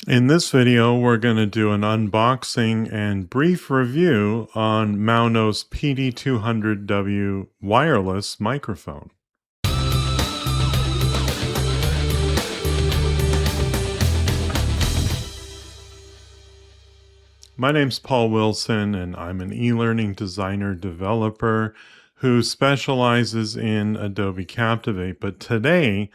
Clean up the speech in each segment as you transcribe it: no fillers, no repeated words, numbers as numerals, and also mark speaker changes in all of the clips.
Speaker 1: In this video, we're going to do an unboxing and brief review on Maono's PD200W wireless microphone. My name's Paul Wilson, and I'm an e-learning designer developer who specializes in Adobe Captivate. But today,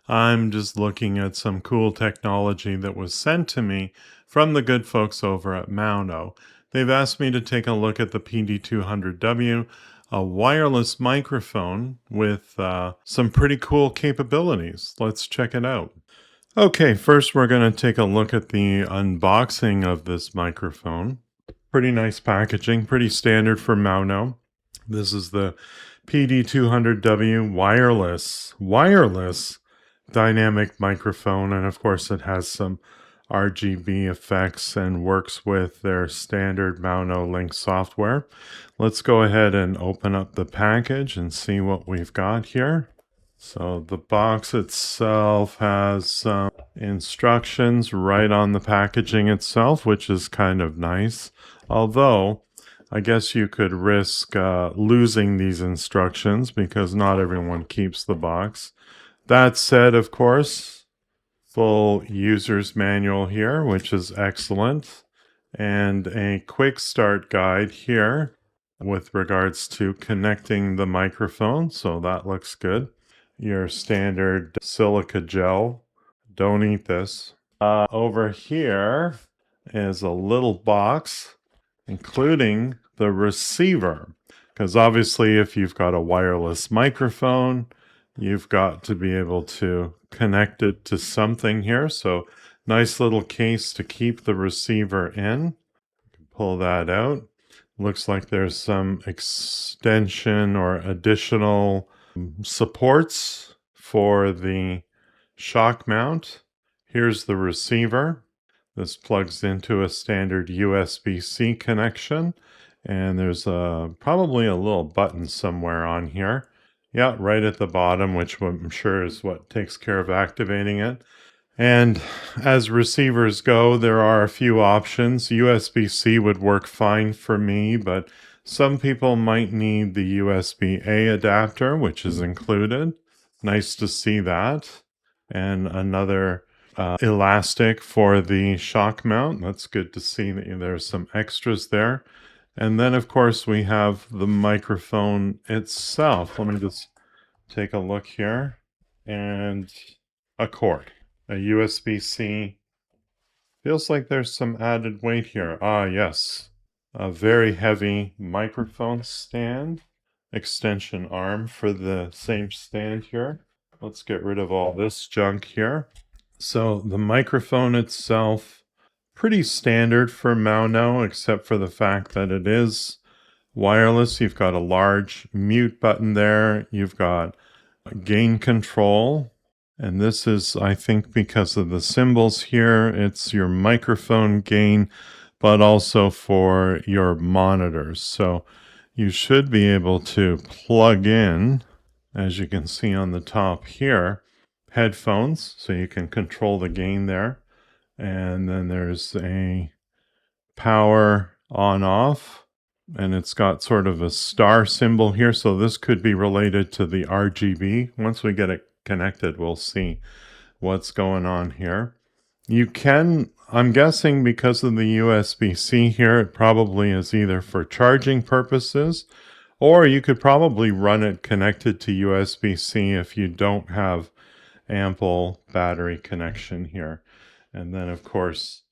Speaker 1: I'm just looking at some cool technology that was sent to me from the good folks over at Maono. They've asked me to take a look at the PD200W, a wireless microphone with some pretty cool capabilities. Let's check it out. Okay, first we're going to take a look at the unboxing of this microphone. Pretty nice packaging, pretty standard for Maono. This is the PD200W wireless dynamic microphone, and of course it has some RGB effects and works with their standard Maono Link software. Let's go ahead and open up the package and see what we've got here. So the box itself has some instructions right on the packaging itself, which is kind of nice. Although, I guess you could risk losing these instructions because not everyone keeps the box. That said, of course, full user's manual here, which is excellent, and a quick start guide here with regards to connecting the microphone, so that looks good. Your standard silica gel. Don't eat this. Over here is a little box including the receiver, because obviously if you've got a wireless microphone, you've got to be able to connect it to something here. So nice little case to keep the receiver in. Pull that out. Looks like there's some extension or additional supports for the shock mount. Here's the receiver. This plugs into a standard USB-C connection, and there's probably a little button somewhere on here. Yeah, right at the bottom, which I'm sure is what takes care of activating it. And as receivers go, there are a few options. USB-C would work fine for me, but some people might need the USB-A adapter, which is included. Nice to see that. And another elastic for the shock mount. That's good to see that there's some extras there. And then, of course, we have the microphone itself. Let me just take a look here. And a cord. A USB-C. Feels like there's some added weight here. Ah, yes. A very heavy microphone stand. Extension arm for the same stand here. Let's get rid of all this junk here. So the microphone itself, pretty standard for Maono, except for the fact that it is wireless. You've got a large mute button there. You've got gain control. And this is, I think, because of the symbols here, it's your microphone gain, but also for your monitors. So you should be able to plug in, as you can see on the top here, headphones, so you can control the gain there. And then there's a power on off, and it's got sort of a star symbol here. So this could be related to the RGB. Once we get it connected, we'll see what's going on here. You can, I'm guessing because of the USB-C here, it probably is either for charging purposes, or you could probably run it connected to USB-C if you don't have ample battery connection here. And then, of course,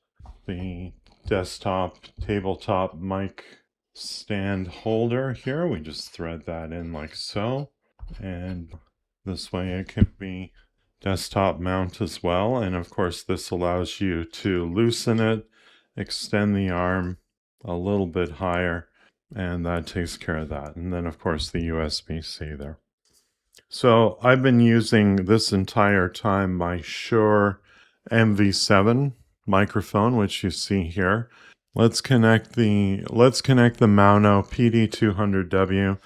Speaker 1: the desktop tabletop mic stand holder here. We just thread that in like so. And this way it can be desktop mount as well. And of course, this allows you to loosen it, extend the arm a little bit higher, and that takes care of that. And then, of course, the USB-C there. So I've been using this entire time my Shure MV7 microphone, which you see here. Let's connect the Maono PD200W.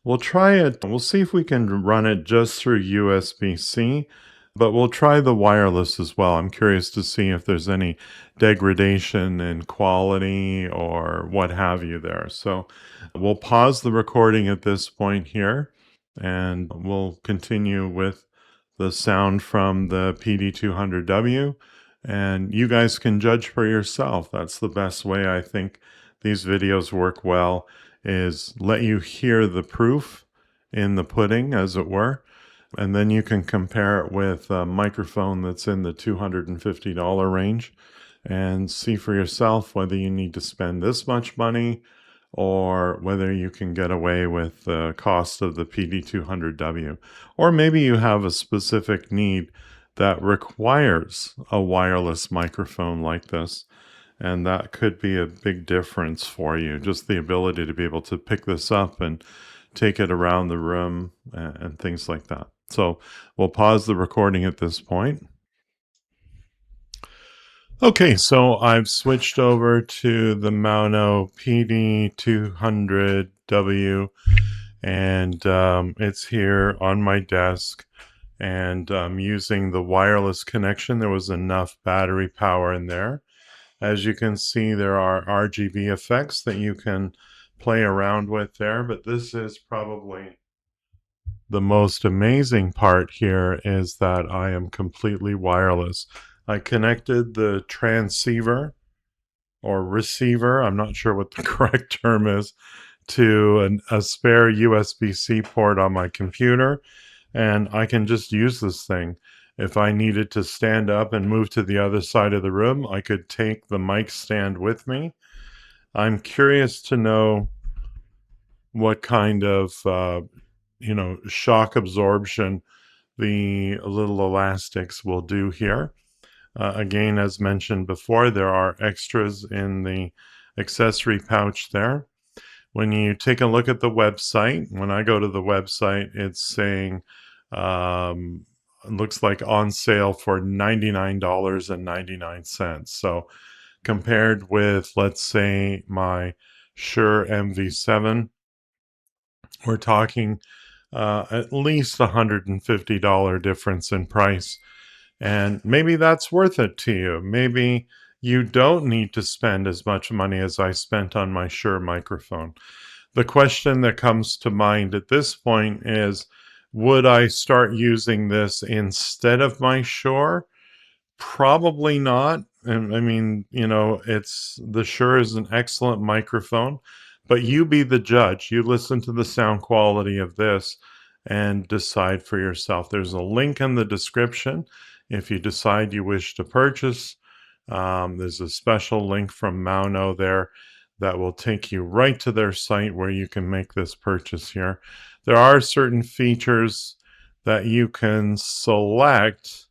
Speaker 1: We'll try it. We'll see if we can run it just through USB-C. But we'll try the wireless as well. I'm curious to see if there's any degradation in quality or what have you there. So we'll pause the recording at this point here, and we'll continue with the sound from the PD200W. And you guys can judge for yourself. That's the best way I think these videos work well, is let you hear the proof in the pudding, as it were, and then you can compare it with a microphone that's in the $250 range and see for yourself whether you need to spend this much money or whether you can get away with the cost of the PD200W. Or maybe you have a specific need that requires a wireless microphone like this. And that could be a big difference for you, just the ability to be able to pick this up and take it around the room and things like that. So we'll pause the recording at this point. Okay, so I've switched over to the Maono PD200W, and it's here on my desk, and I'm using the wireless connection. There was enough battery power in there. As you can see, there are RGB effects that you can play around with there, but this is probably the most amazing part here, is that I am completely wireless. I connected the transceiver or receiver, I'm not sure what the correct term is, to a spare USB-C port on my computer, and I can just use this thing. If I needed to stand up and move to the other side of the room, I could take the mic stand with me. I'm curious to know what kind of shock absorption the little elastics will do here. Again, as mentioned before, there are extras in the accessory pouch there. When you take a look at the website, when I go to the website, it's saying it looks like on sale for $99.99. So compared with, let's say, my Shure MV7, we're talking at least $150 difference in price. And maybe that's worth it to you. Maybe you don't need to spend as much money as I spent on my Shure microphone. The question that comes to mind at this point is, would I start using this instead of my Shure? Probably not. And I mean, it's the Shure is an excellent microphone, but you be the judge. You listen to the sound quality of this and decide for yourself. There's a link in the description if you decide you wish to purchase. There's a special link from Maono there that will take you right to their site where you can make this purchase here. There are certain features that you can select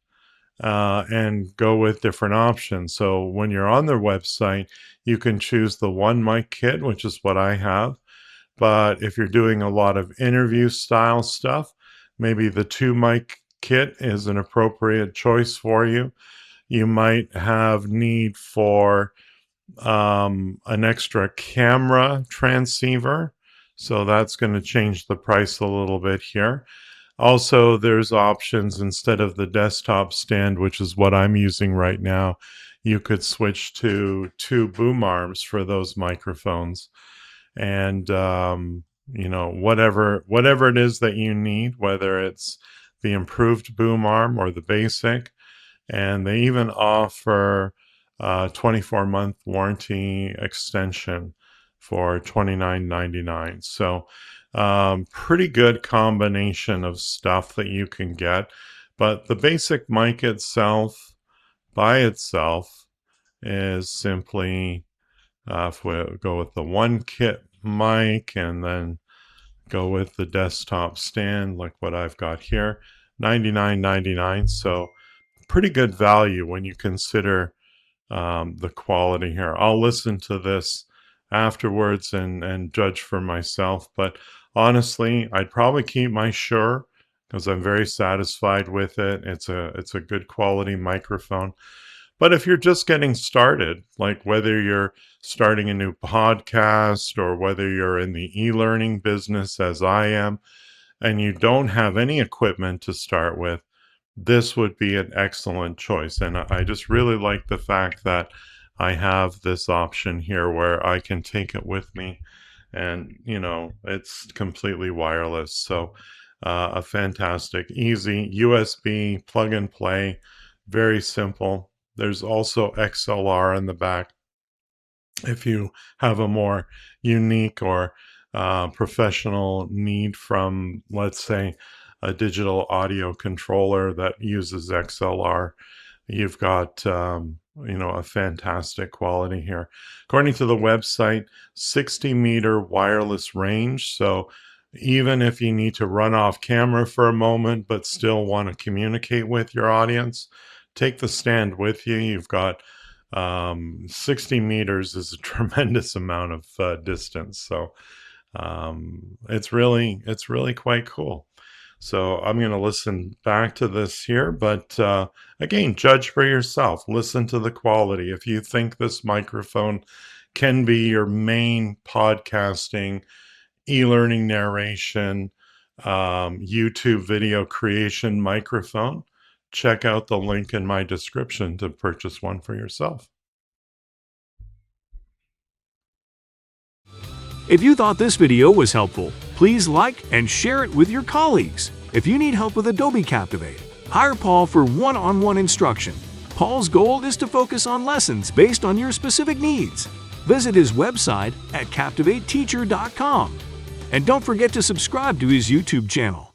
Speaker 1: and go with different options. So when you're on their website, you can choose the one mic kit, which is what I have. But if you're doing a lot of interview style stuff, maybe the two mic kit is an appropriate choice for you. You might have need for an extra camera transceiver. So that's going to change the price a little bit here. Also, there's options instead of the desktop stand, which is what I'm using right now. You could switch to two boom arms for those microphones. And, whatever it is that you need, whether it's the improved boom arm or the basic. And they even offer a 24-month warranty extension for $29.99. So pretty good combination of stuff that you can get. But the basic mic itself, by itself, is simply, if we go with the one kit mic and then go with the desktop stand like what I've got here, $99.99. So pretty good value when you consider the quality here. I'll listen to this afterwards and judge for myself. But honestly, I'd probably keep my Shure because I'm very satisfied with it. It's a good quality microphone. But if you're just getting started, like whether you're starting a new podcast or whether you're in the e-learning business as I am, and you don't have any equipment to start with, this would be an excellent choice. And I just really like the fact that I have this option here where I can take it with me, and it's completely wireless. So a fantastic, easy USB plug and play, very simple. There's also XLR in the back if you have a more unique or professional need from, let's say, a digital audio controller that uses XLR. You've got, a fantastic quality here. According to the website, 60-meter wireless range. So even if you need to run off camera for a moment, but still want to communicate with your audience, take the stand with you. You've got 60 meters is a tremendous amount of distance. So it's really quite cool. So I'm going to listen back to this here, but again, judge for yourself. Listen to the quality. If you think this microphone can be your main podcasting, e-learning narration, YouTube video creation microphone, check out the link in my description to purchase one for yourself.
Speaker 2: If you thought this video was helpful, please like and share it with your colleagues. If you need help with Adobe Captivate, hire Paul for one-on-one instruction. Paul's goal is to focus on lessons based on your specific needs. Visit his website at captivateteacher.com. And don't forget to subscribe to his YouTube channel.